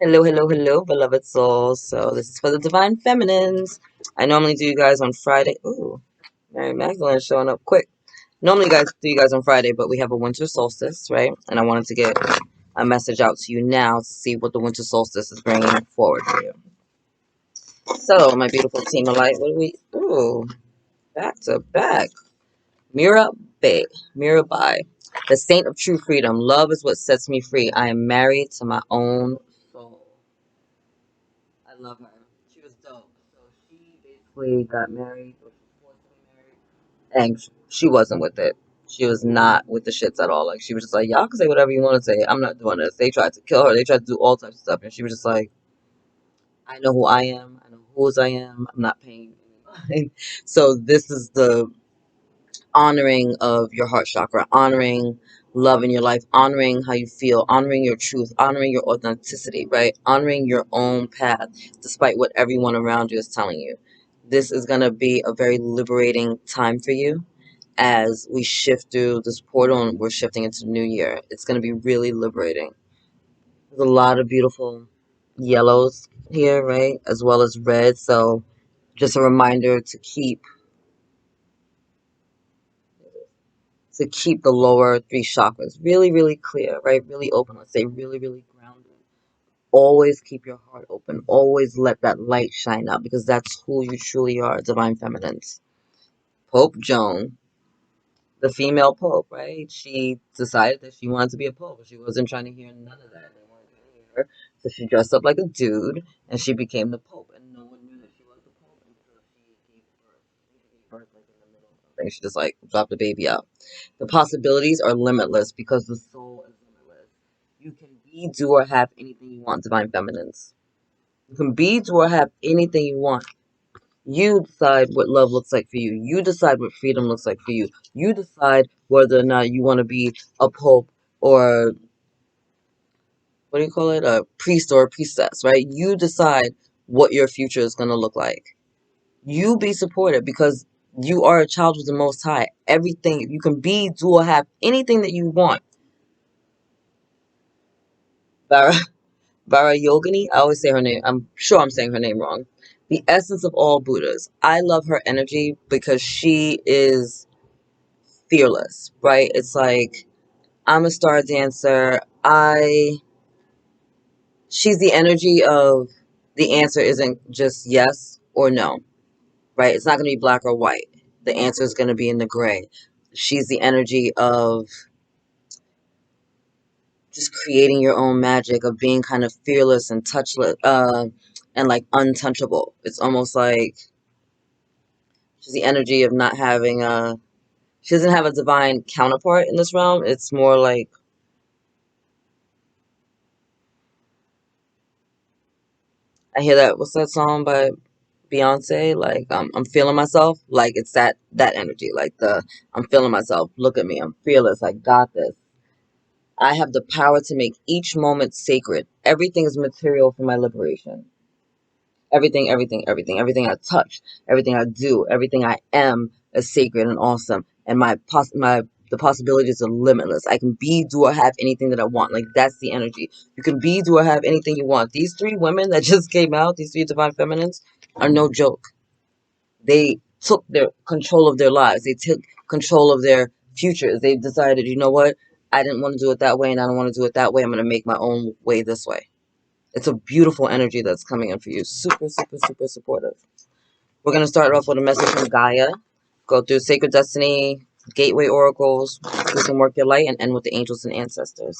Hello, hello, hello, beloved souls. So this is for the divine feminines. I normally do you guys on Friday. Ooh, Mary Magdalene showing up quick. Normally, guys do you guys on Friday, but we have a winter solstice, right? And I wanted to get a message out to you now to see what the winter solstice is bringing forward for you. So, my beautiful team of light, what do we? Ooh, back to back. Mirabai, Mirabai, the saint of true freedom. Love is what sets me free. I am married to my own soul. I love her. She was dope. So she basically got married, or she was forced to be married, and she wasn't with it. She was not with the shits at all. Like, she was just like, y'all can say whatever you want to say. I'm not doing this. They tried to kill her. They tried to do all types of stuff, and she was just like, I know who I am. I know whose I am. I'm not paying you any mind. So this is the honoring of your heart chakra, honoring love in your life, honoring how you feel, honoring your truth, honoring your authenticity, right? Honoring your own path, despite what everyone around you is telling you. This is going to be a very liberating time for you as we shift through this portal and we're shifting into the new year. It's going to be really liberating. There's a lot of beautiful yellows here, right? As well as red. So just a reminder to keep the lower three chakras really, really clear, right? Really open. Let's say really, really grounded. Always keep your heart open. Always let that light shine out because that's who you truly are, divine feminines. Pope Joan, the female pope, right? She decided that she wanted to be a pope. She wasn't trying to hear none of that. They weren't trying to hear her. So she dressed up like a dude and she became the pope. And no one knew that she was the pope until she gave birth. She gave birth like in the middle of something. She just like dropped the baby out. The possibilities are limitless because the soul is limitless. You can be, do, or have anything you want, divine feminines. You can be, do, or have anything you want. You decide what love looks like for you. You decide what freedom looks like for you. You decide whether or not you want to be a pope or what do you call it? A priest or a priestess, right? You decide what your future is going to look like. You be supported because you are a child of the Most High. Everything you can be, do, or have anything that you want. Bara, Bara Yogini, I always say her name. I'm sure I'm saying her name wrong. The essence of all Buddhas. I love her energy because she is fearless, right? It's like I'm a star dancer. She's the energy of the answer isn't just yes or no, right? It's not going to be black or white. The answer is going to be in the gray. She's the energy of just creating your own magic, of being kind of fearless and touchless, and like untouchable. It's almost like she's the energy of not having a. She doesn't have a divine counterpart in this realm. It's more like I hear that. What's that song by Beyonce? Like I'm feeling myself. Like it's that energy. Like I'm feeling myself. Look at me. I'm fearless. I got this. I have the power to make each moment sacred. Everything is material for my liberation. Everything, everything, everything, everything I touch, everything I do, everything I am is sacred and awesome. And the possibilities are limitless. I can be, do, or have anything that I want. Like that's the energy. You can be, do, or have anything you want. These three women that just came out, these three divine feminines, are no joke. They took their control of their lives. They took control of their futures. They decided, you know what? I didn't want to do it that way, and I don't want to do it that way. I'm going to make my own way this way. It's a beautiful energy that's coming in for you. Super, super, super supportive. We're going to start off with a message from Gaia. Go through Sacred Destiny, Gateway Oracles, do some work your light, and end with the angels and ancestors.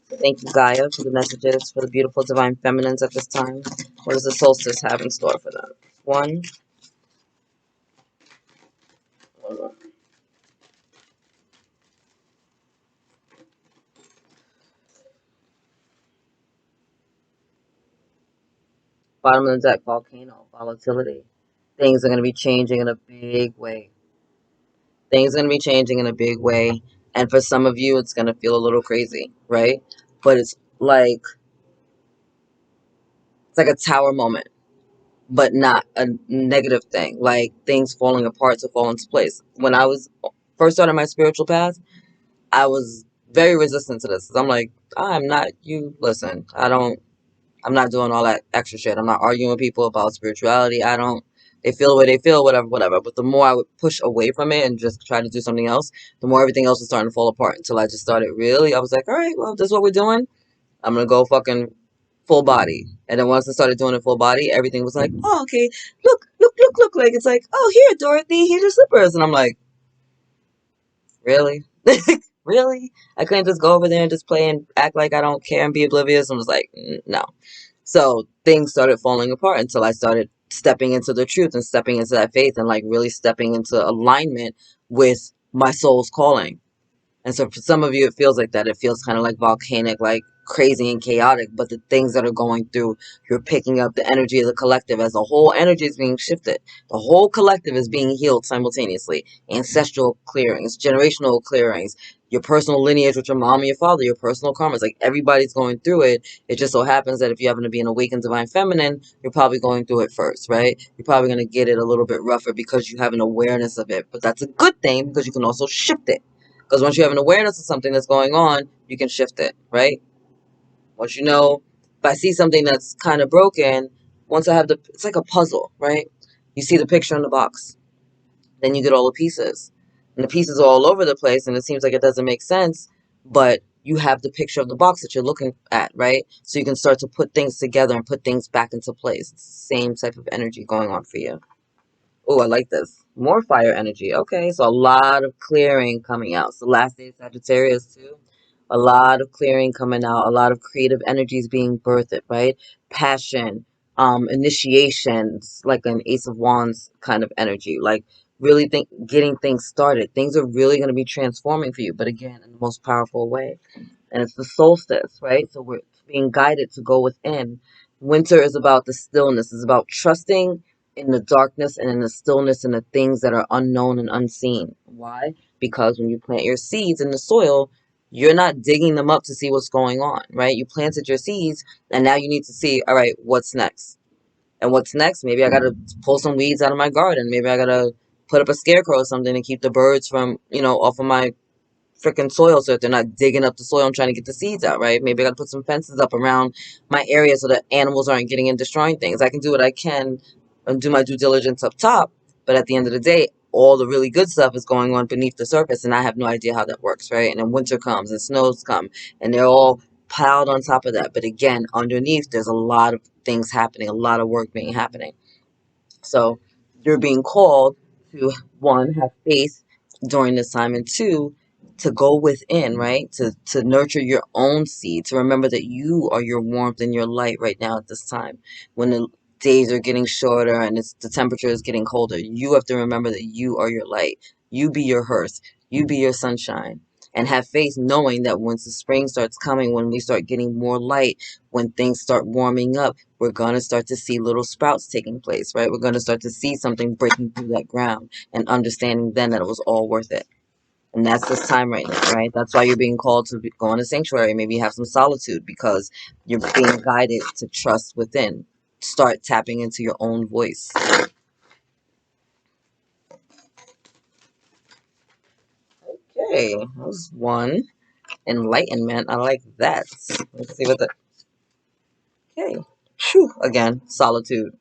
Thank you, Gaia, for the messages for the beautiful divine feminines at this time. What does the solstice have in store for them? One. Bottom of the deck, volcano, volatility. Things are going to be changing in a big way. Things are going to be changing in a big way. And for some of you, it's going to feel a little crazy, right? But it's like a tower moment, but not a negative thing. Like things falling apart to fall into place. When I was first started my spiritual path, I was very resistant to this. I'm like, I'm not you. Listen, I don't. I'm not doing all that extra shit. I'm not arguing with people about spirituality. I don't. They feel the way they feel, whatever, whatever. But the more I would push away from it and just try to do something else, the more everything else was starting to fall apart until I just started really. I was like, all right, well, this is what we're doing. I'm gonna go fucking full body. And then once I started doing it full body, everything was like, oh, okay, look, look, look, look. Like, it's like, oh, here, Dorothy, here's your slippers. And I'm like, really? Really? I couldn't just go over there and just play and act like I don't care and be oblivious. And was like, no. So things started falling apart until I started stepping into the truth and stepping into that faith and like really stepping into alignment with my soul's calling. And so for some of you, it feels like that. It feels kind of like volcanic, like crazy and chaotic. But the things that are going through, you're picking up the energy of the collective as the whole energy is being shifted. The whole collective is being healed simultaneously. Ancestral clearings, generational clearings, your personal lineage with your mom and your father, your personal karmas. Like everybody's going through it. It just so happens that if you happen to be an awakened divine feminine, you're probably going through it first, right? You're probably going to get it a little bit rougher because you have an awareness of it. But that's a good thing because you can also shift it. Because once you have an awareness of something that's going on, you can shift it, right? Once you know, if I see something that's kind of broken, once I have it's like a puzzle, right? You see the picture in the box, then you get all the pieces. And the pieces are all over the place, and it seems like it doesn't make sense, but you have the picture of the box that you're looking at, right? So you can start to put things together and put things back into place. It's the same type of energy going on for you. Oh, I like this. More fire energy. Okay, so a lot of clearing coming out. So last day of Sagittarius too. A lot of clearing coming out. A lot of creative energies being birthed, right? Passion, initiations, like an Ace of Wands kind of energy. Like really getting things started. Things are really going to be transforming for you, but again, in the most powerful way. And it's the solstice, right? So we're being guided to go within. Winter is about the stillness. It's about trusting in the darkness and in the stillness and the things that are unknown and unseen. Why? Because when you plant your seeds in the soil, you're not digging them up to see what's going on, right? You planted your seeds and now you need to see, all right, what's next? And what's next? Maybe I got to pull some weeds out of my garden. Maybe I got to put up a scarecrow or something to keep the birds from, off of my freaking soil so that they're not digging up the soil and trying to get the seeds out, right? Maybe I gotta put some fences up around my area so that animals aren't getting in destroying things. I can do what I can and do my due diligence up top, but at the end of the day, all the really good stuff is going on beneath the surface, and I have no idea how that works, right? And then winter comes and snows come, and they're all piled on top of that. But again, underneath, there's a lot of things happening, a lot of work being happening. So you're being called to, one, have faith during this time, and two, to go within, right? To nurture your own seed, to remember that you are your warmth and your light right now at this time. When the days are getting shorter and the temperature is getting colder, you have to remember that you are your light. You be your hearth. You be your sunshine. And have faith knowing that once the spring starts coming, when we start getting more light, when things start warming up, we're going to start to see little sprouts taking place, right? We're going to start to see something breaking through that ground and understanding then that it was all worth it. And that's this time right now, right? That's why you're being called to go in a sanctuary, maybe have some solitude because you're being guided to trust within. Start tapping into your own voice. Okay, that was one. Enlightenment. I like that. Let's see what the. Okay. Whew. Again, solitude.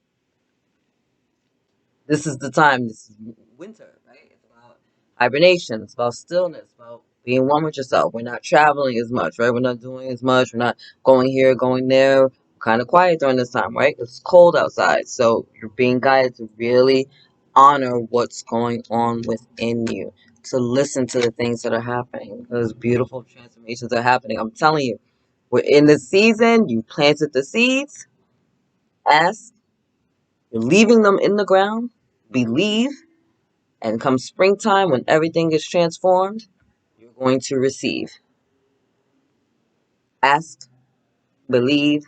This is the time. This is winter, right? It's about hibernation. It's about stillness. About being one with yourself. We're not traveling as much, right? We're not doing as much. We're not going here, going there. Kind of quiet during this time, right? It's cold outside, so you're being guided to really honor what's going on within you, to listen to the things that are happening. Those beautiful transformations are happening. I'm telling you, we're in the season. You planted the seeds. Ask. You're leaving them in the ground. Believe. And come springtime, when everything is transformed, you're going to receive. Ask, believe,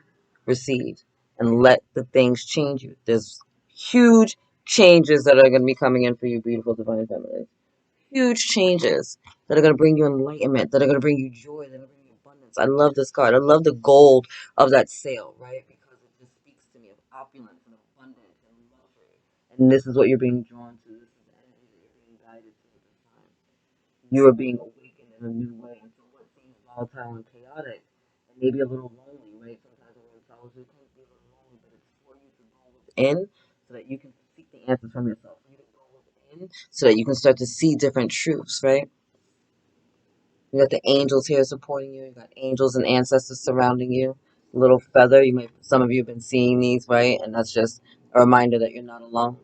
receive, and let the things change you. There's huge changes that are going to be coming in for you, beautiful divine feminine. Huge changes that are going to bring you enlightenment, that are going to bring you joy, that are going to bring you abundance. I love this card. I love the gold of that sail, right? Because it just speaks to me of opulence and abundance and luxury. And this is what you're being drawn to. This is the energy that you're being guided to at this time. You are being awakened in a new way. And so what seems volatile and chaotic and maybe a little lonely, right? Sometimes when we're in solitude, but it's for you to go within so that you can seek the answers from yourself. For you to go within so that you can start to see different truths, right? You got the angels here supporting you. You got angels and ancestors surrounding you. Little feather. Some of you have been seeing these, right? And that's just a reminder that you're not alone.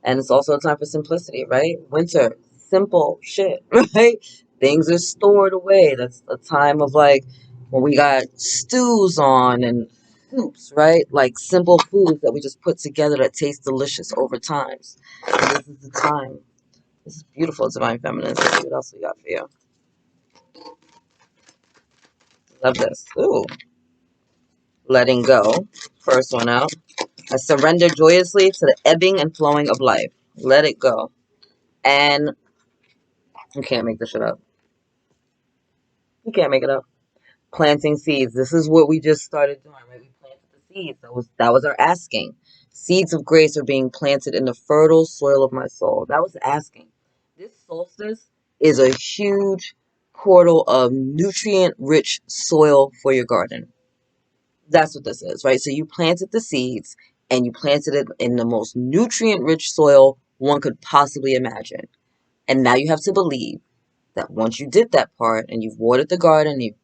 And it's also a time for simplicity, right? Winter, simple shit, right? Things are stored away. That's a time of like when we got stews on and soups, right? Like simple foods that we just put together that taste delicious over times. And this is the time. This is beautiful, Divine Feminine. Let's see what else we got for you. Love this. Ooh. Letting go. First one out. I surrender joyously to the ebbing and flowing of life. Let it go. And you can't make this shit up. You can't make it up. Planting seeds. This is what we just started doing, right? We planted the seeds. That was our asking. Seeds of grace are being planted in the fertile soil of my soul. That was asking. This solstice is a huge portal of nutrient-rich soil for your garden. That's what this is, right? So you planted the seeds and you planted it in the most nutrient-rich soil one could possibly imagine. And now you have to believe that once you did that part and you've watered the garden, you've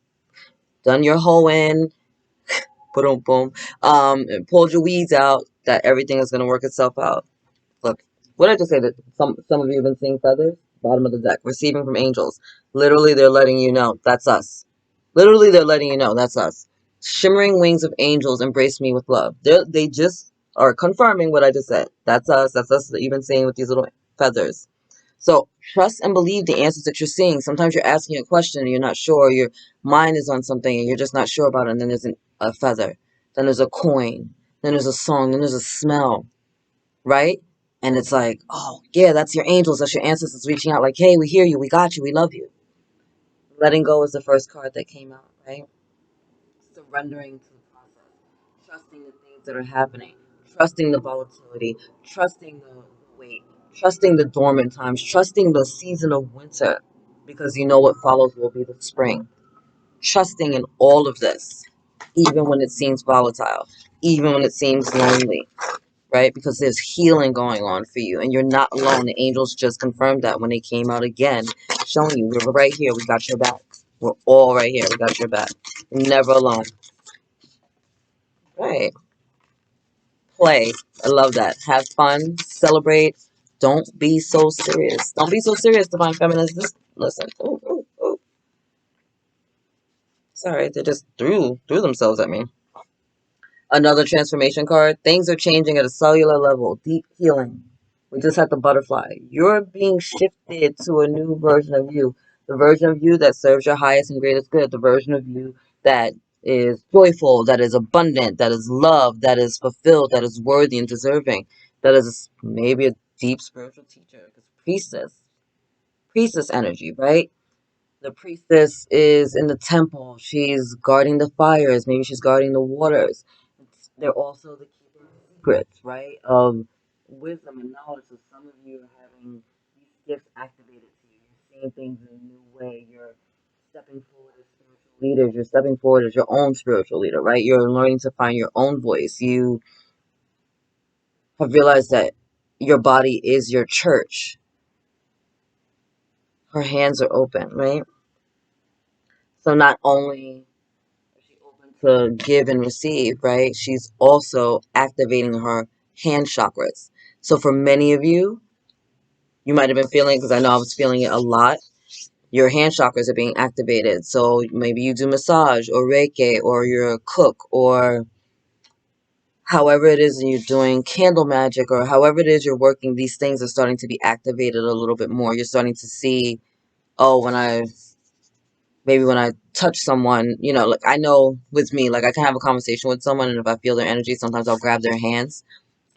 done your hoeing, boom, boom, and pulled your weeds out, that everything is going to work itself out. Look, what did I just say? That some of you have been seeing feathers? Bottom of the deck, receiving from angels. Literally, they're letting you know that's us. Literally, they're letting you know that's us. Shimmering wings of angels embrace me with love. They just are confirming what I just said. That's us. That's us that you've been seeing with these little feathers. So trust and believe the answers that you're seeing. Sometimes you're asking a question and you're not sure. Your mind is on something and you're just not sure about it. And then there's a feather. Then there's a coin. Then there's a song. Then there's a smell. Right? And it's like, oh, yeah, that's your angels. That's your ancestors reaching out like, hey, we hear you. We got you. We love you. Letting go is the first card that came out, right? Surrendering to the process. Trusting the things that are happening. Trusting the volatility. Trusting the wait. Trusting the dormant times. Trusting the season of winter. Because you know what follows will be the spring. Trusting in all of this. Even when it seems volatile. Even when it seems lonely, right? Because there's healing going on for you and you're not alone. The angels just confirmed that when they came out again, showing you we're right here. We got your back. We're all right here. We got your back. You're never alone. Right. Play. I love that. Have fun. Celebrate. Don't be so serious. Don't be so serious, Divine Feminines. Just listen. Ooh, ooh, ooh. Sorry, they just threw themselves at me. Another transformation card. Things are changing at a cellular level. Deep healing. We just had the butterfly. You're being shifted to a new version of you. The version of you that serves your highest and greatest good. The version of you that is joyful, that is abundant, that is loved, that is fulfilled, that is worthy and deserving. That is maybe a deep spiritual teacher. Because priestess energy, right? The priestess is in the temple. She's guarding the fires. Maybe she's guarding the waters. They're also the keeper of secrets, right? Of wisdom and knowledge. So some of you are having these gifts activated to you. You're seeing things in a new way. You're stepping forward as spiritual leaders. You're stepping forward as your own spiritual leader, right? You're learning to find your own voice. You have realized that your body is your church. Her hands are open, right? So not only to give and receive, right? She's also activating her hand chakras. So for many of you, you might have been feeling, because I know I was feeling it a lot, your hand chakras are being activated. So maybe you do massage or Reiki or you're a cook or however it is and you're doing candle magic or however it is you're working, these things are starting to be activated a little bit more. You're starting to see, oh, when I touch someone, like I know with me, like I can have a conversation with someone and if I feel their energy, sometimes I'll grab their hands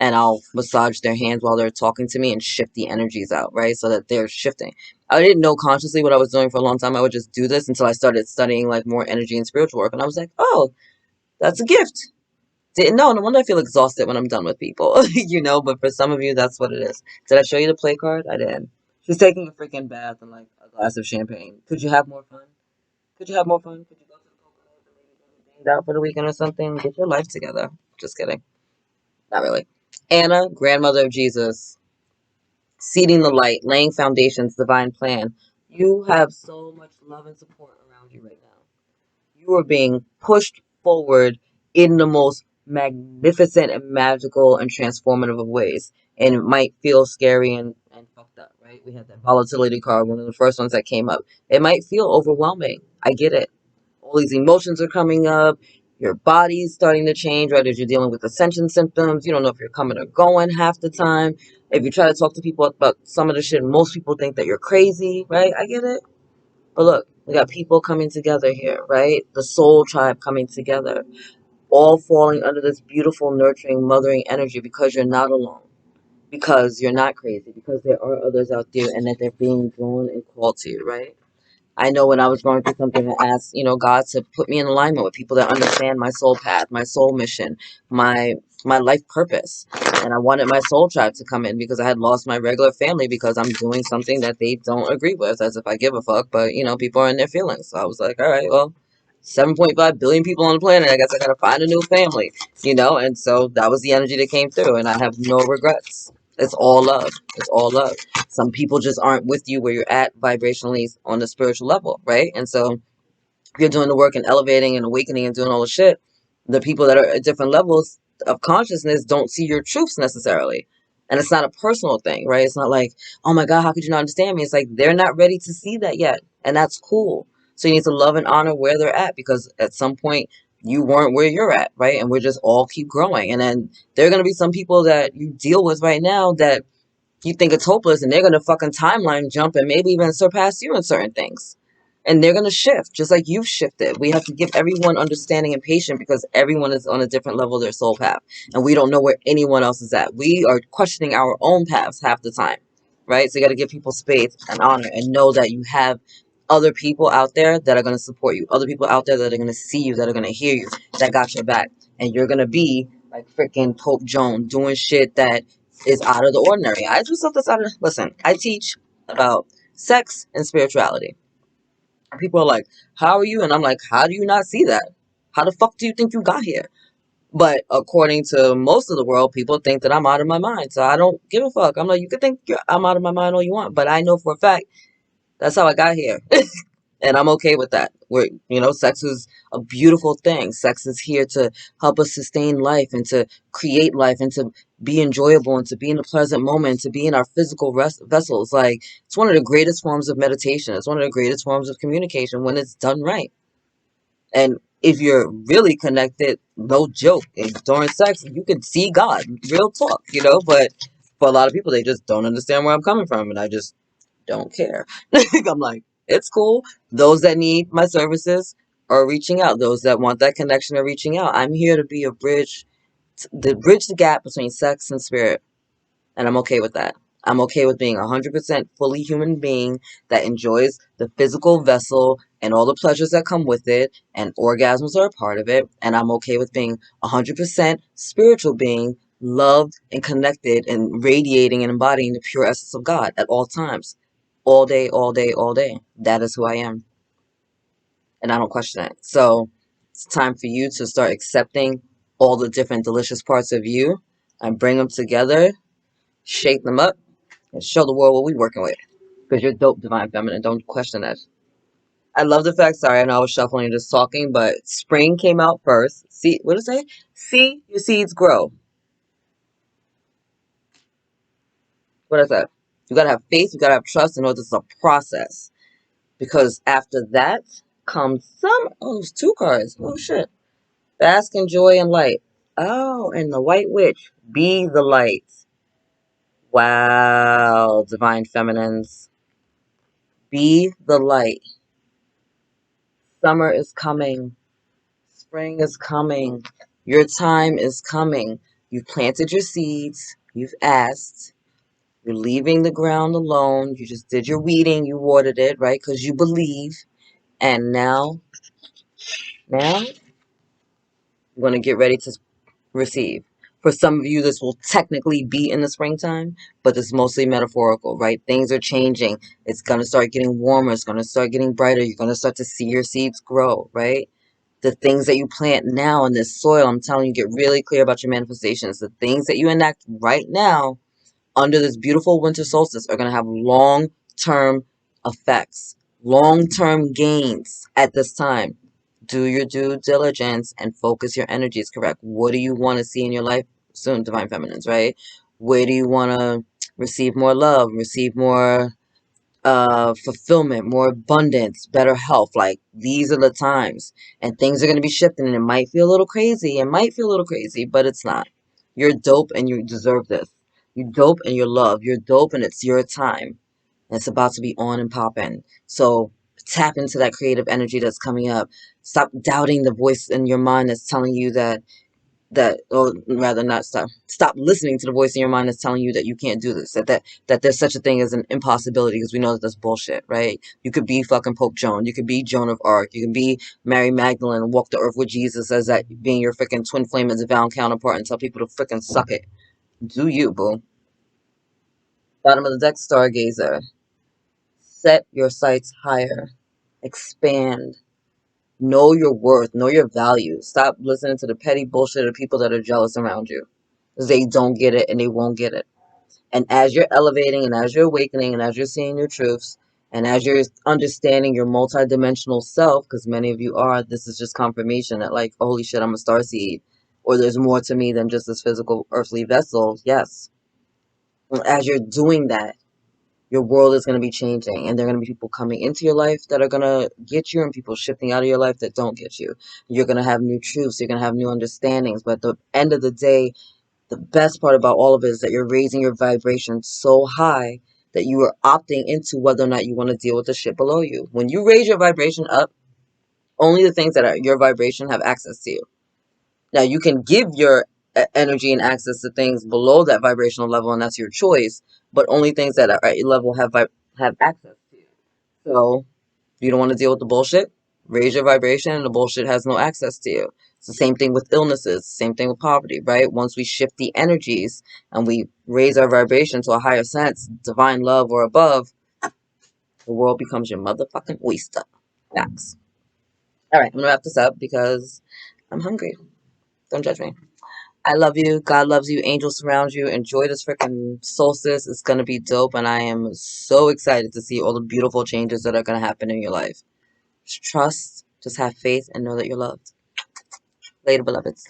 and I'll massage their hands while they're talking to me and shift the energies out, right? So that they're shifting. I didn't know consciously what I was doing for a long time. I would just do this until I started studying like more energy and spiritual work. And I was like, oh, that's a gift. Didn't know. No wonder I feel exhausted when I'm done with people, but for some of you, that's what it is. Did I show you the play card? I did. She's taking a freaking bath and like a glass of champagne. Could you have more fun? Could you have more fun? Could you go to the coconut and maybe get out for the weekend or something? Get your life together. Just kidding. Not really. Anna, grandmother of Jesus, seeding the light, laying foundations, divine plan. You have so much love and support around you right now. You are being pushed forward in the most magnificent and magical and transformative of ways. And it might feel scary and fucked up, right? We had that volatility card, one of the first ones that came up. It might feel overwhelming. I get it. All these emotions are coming up. Your body's starting to change, right? As you're dealing with ascension symptoms, you don't know if you're coming or going half the time. If you try to talk to people about some of the shit, most people think that you're crazy, right? I get it. But look, we got people coming together here, right? The soul tribe coming together, all falling under this beautiful, nurturing, mothering energy because you're not alone, because you're not crazy, because there are others out there and that they're being drawn and called to you, right? I know when I was going through something, I asked, God to put me in alignment with people that understand my soul path, my soul mission, my my life purpose. And I wanted my soul tribe to come in because I had lost my regular family because I'm doing something that they don't agree with, as if I give a fuck. But, people are in their feelings. So I was like, all right, well, 7.5 billion people on the planet. I guess I gotta find a new family. And so that was the energy that came through, and I have no regrets. It's all love. It's all love. Some people just aren't with you where you're at vibrationally on the spiritual level, right? And so if you're doing the work and elevating and awakening and doing all the shit, the people that are at different levels of consciousness don't see your truths necessarily. And it's not a personal thing, right? It's not like, oh my God, how could you not understand me? It's like they're not ready to see that yet. And that's cool. So you need to love and honor where they're at, because at some point you weren't where you're at, right? And we're just all keep growing. And then there are going to be some people that you deal with right now that you think it's hopeless, and they're going to fucking timeline jump and maybe even surpass you in certain things. And they're going to shift just like you've shifted. We have to give everyone understanding and patience because everyone is on a different level of their soul path. And we don't know where anyone else is at. We are questioning our own paths half the time, right? So you got to give people space and honor and know that you have other people out there that are going to support you, other people out there that are going to see you, that are going to hear you, that got your back. And you're going to be like freaking Pope Joan doing shit that is out of the ordinary. I do stuff that's out of. Listen, I teach about sex and spirituality. People are like, "How are you?" And I'm like, "How do you not see that? How the fuck do you think you got here?" But according to most of the world, people think that I'm out of my mind. So I don't give a fuck. I'm like, you can think I'm out of my mind all you want, but I know for a fact that's how I got here. And I'm okay with that. Sex is a beautiful thing. Sex is here to help us sustain life and to create life and to be enjoyable and to be in a pleasant moment, to be in our physical vessels. Like, it's one of the greatest forms of meditation. It's one of the greatest forms of communication when it's done right. And if you're really connected, no joke, during sex, you can see God, real talk. But for a lot of people, they just don't understand where I'm coming from. And I just don't care. I'm like, it's cool. Those that need my services are reaching out. Those that want that connection are reaching out. I'm here to be a bridge, to bridge the gap between sex and spirit. And I'm okay with that. I'm okay with being 100% fully human being that enjoys the physical vessel and all the pleasures that come with it, and orgasms are a part of it. And I'm okay with being 100% spiritual being, loved and connected and radiating and embodying the pure essence of God at all times. All day, all day, all day. That is who I am. And I don't question it. So it's time for you to start accepting all the different delicious parts of you and bring them together, shake them up, and show the world what we're working with. Because you're dope, Divine Feminine. Don't question that. I love the fact, sorry, I know I was shuffling and just talking, but spring came out first. See, what did it say? See your seeds grow. What is that? You gotta have faith, you gotta have trust, and know this is a process. Because after that comes there's two cards. Oh shit. Bask in joy and light. Oh, and the White Witch. Be the light. Wow, Divine Feminines. Be the light. Summer is coming. Spring is coming. Your time is coming. You've planted your seeds. You've asked. You're leaving the ground alone. You just did your weeding. You watered it, right? Because you believe. And now, you're going to get ready to receive. For some of you, this will technically be in the springtime, but it's mostly metaphorical, right? Things are changing. It's going to start getting warmer. It's going to start getting brighter. You're going to start to see your seeds grow, right? The things that you plant now in this soil, I'm telling you, get really clear about your manifestations. The things that you enact right now under this beautiful winter solstice are going to have long-term effects, long-term gains at this time. Do your due diligence and focus your energies correct. What do you want to see in your life soon, Divine Feminines, right? Where do you want to receive more love, receive more fulfillment, more abundance, better health? Like, these are the times, and things are going to be shifting, and it might feel a little crazy. It might feel a little crazy, but it's not. You're dope and you deserve this. You're dope and you're loved. You're dope and it's your time. And it's about to be on and popping. So tap into that creative energy that's coming up. Stop doubting the voice in your mind that's telling you or rather not stop listening to the voice in your mind that's telling you that you can't do this, that there's such a thing as an impossibility, because we know that that's bullshit, right? You could be fucking Pope Joan, you could be Joan of Arc, you can be Mary Magdalene and walk the earth with Jesus as that being your freaking twin flame as a Divine counterpart and tell people to freaking suck it. Do you, boo? Bottom of the deck, Stargazer. Set your sights higher. Expand. Know your worth. Know your value. Stop listening to the petty bullshit of people that are jealous around you, because they don't get it and they won't get it. And as you're elevating and as you're awakening and as you're seeing your truths and as you're understanding your multidimensional self, because many of you are, this is just confirmation that, like, holy shit, I'm a starseed, or there's more to me than just this physical earthly vessel. Yes. As you're doing that, your world is going to be changing, and there are going to be people coming into your life that are going to get you, and people shifting out of your life that don't get you. You're going to have new truths. You're going to have new understandings. But at the end of the day, the best part about all of it is that you're raising your vibration so high that you are opting into whether or not you want to deal with the shit below you. When you raise your vibration up, only the things that are your vibration have access to you. Now, you can give your energy and access to things below that vibrational level, and that's your choice, but only things that are at your level have access to you. So, you don't want to deal with the bullshit? Raise your vibration and the bullshit has no access to you. It's the same thing with illnesses, same thing with poverty, right? Once we shift the energies and we raise our vibration to a higher sense, divine love or above, the world becomes your motherfucking oyster. Facts. All right, I'm gonna wrap this up because I'm hungry. Don't judge me. I love you. God loves you. Angels surround you. Enjoy this freaking solstice. It's gonna be dope, and I am so excited to see all the beautiful changes that are gonna happen in your life. Just trust, just have faith, and know that you're loved. Later, beloveds.